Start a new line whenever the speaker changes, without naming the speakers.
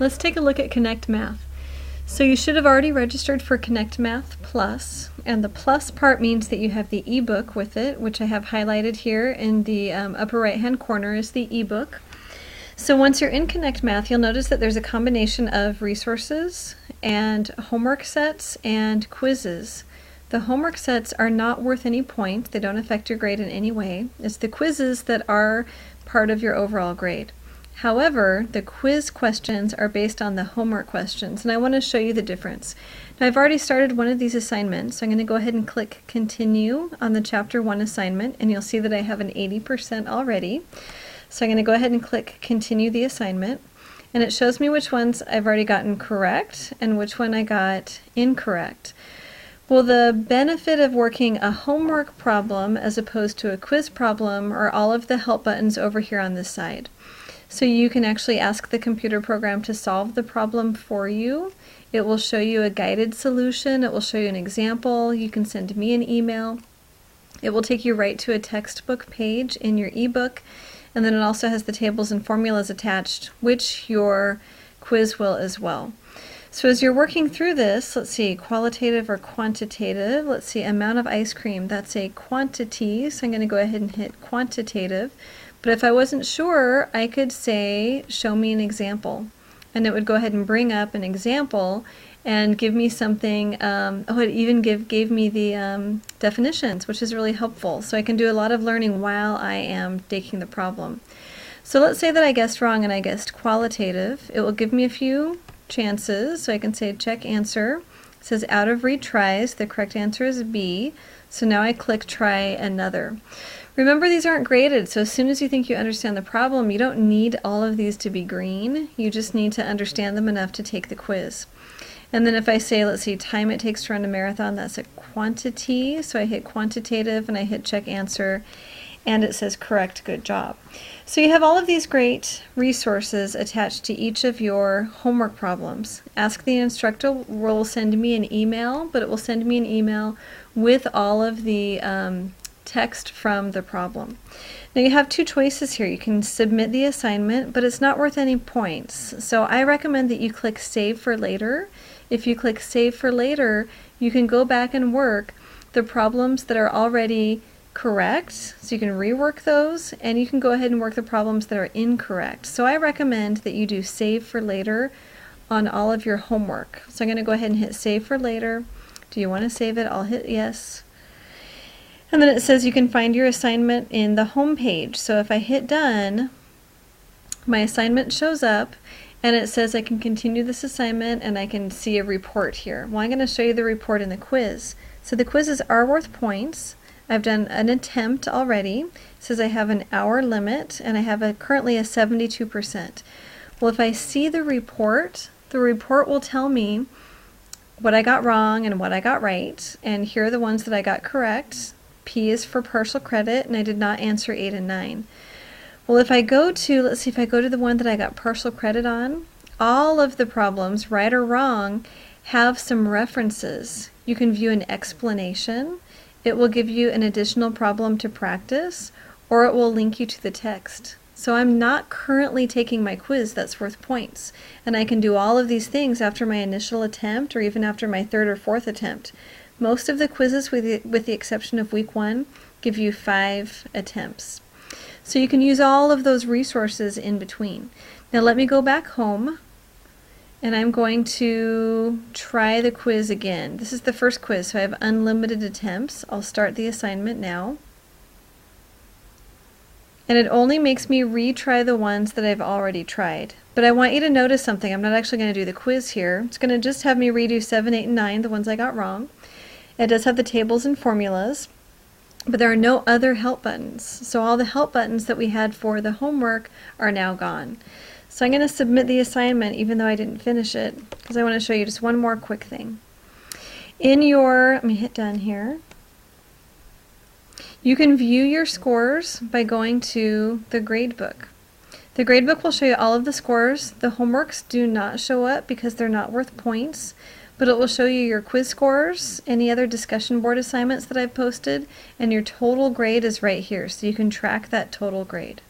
Let's take a look at Connect Math. So you should have already registered for Connect Math Plus, and the plus part means that you have the ebook with it, which I have highlighted here in the upper right hand corner is the ebook. So once you're in Connect Math, you'll notice that there's a combination of resources and homework sets and quizzes. The homework sets are not worth any point. They don't affect your grade in any way. It's the quizzes that are part of your overall grade. However, the quiz questions are based on the homework questions, and I want to show you the difference. Now, I've already started one of these assignments, so I'm going to go ahead and click Continue on the Chapter 1 assignment, and you'll see that I have an 80% already. So I'm going to go ahead and click Continue the assignment, and it shows me which ones I've already gotten correct and which one I got incorrect. Well, the benefit of working a homework problem as opposed to a quiz problem are all of the help buttons over here on this side. So you can actually ask the computer program to solve the problem for you. It will show you a guided solution. It will show you an example. You can send me an email. It will take you right to a textbook page in your ebook. And then it also has the tables and formulas attached, which your quiz will as well. So as you're working through this, let's see, qualitative or quantitative. Let's see, amount of ice cream. That's a quantity, so I'm going to go ahead and hit quantitative. But if I wasn't sure, I could say, show me an example. And it would go ahead and bring up an example and give me something. It even gave me the definitions, which is really helpful. So I can do a lot of learning while I am taking the problem. So let's say that I guessed wrong and I guessed qualitative. It will give me a few chances. So I can say check answer. It says out of retries, the correct answer is B. So now I click try another. Remember, these aren't graded, so as soon as you think you understand the problem, you don't need all of these to be green. You just need to understand them enough to take the quiz. And then if I say, let's see, time it takes to run a marathon, that's a quantity. So I hit quantitative and I hit check answer, and it says correct, good job. So you have all of these great resources attached to each of your homework problems. Ask the Instructor will send me an email, but it will send me an email with all of the text from the problem. Now you have two choices here. You can submit the assignment, but it's not worth any points. So I recommend that you click Save for Later. If you click Save for Later, you can go back and work the problems that are already correct, so you can rework those, and you can go ahead and work the problems that are incorrect. So I recommend that you do Save for Later on all of your homework. So I'm going to go ahead and hit Save for Later. Do you want to save it? I'll hit yes. And then it says you can find your assignment in the home page. So if I hit done, my assignment shows up and it says I can continue this assignment and I can see a report here. Well, I'm going to show you the report in the quiz. So the quizzes are worth points. I've done an attempt already. It says I have an hour limit and I have currently a 72%. Well, if I see the report will tell me what I got wrong and what I got right. And here are the ones that I got correct. P is for partial credit, and I did not answer 8 and 9. Well, if I go to, let's see, if I go to the one that I got partial credit on, all of the problems, right or wrong, have some references. You can view an explanation. It will give you an additional problem to practice, or it will link you to the text. So I'm not currently taking my quiz that's worth points, and I can do all of these things after my initial attempt or even after my third or fourth attempt. Most of the quizzes, with the exception of week 1, give you 5 attempts. So you can use all of those resources in between. Now let me go back home, and I'm going to try the quiz again. This is the first quiz, so I have unlimited attempts. I'll start the assignment now. And it only makes me retry the ones that I've already tried. But I want you to notice something. I'm not actually going to do the quiz here. It's going to just have me redo 7, 8, and 9, the ones I got wrong. It does have the tables and formulas, but there are no other help buttons. So all the help buttons that we had for the homework are now gone. So I'm going to submit the assignment even though I didn't finish it, because I want to show you just one more quick thing. Let me hit done here. You can view your scores by going to the gradebook. The gradebook will show you all of the scores. The homeworks do not show up because they're not worth points, but it will show you your quiz scores, any other discussion board assignments that I've posted, and your total grade is right here, so you can track that total grade.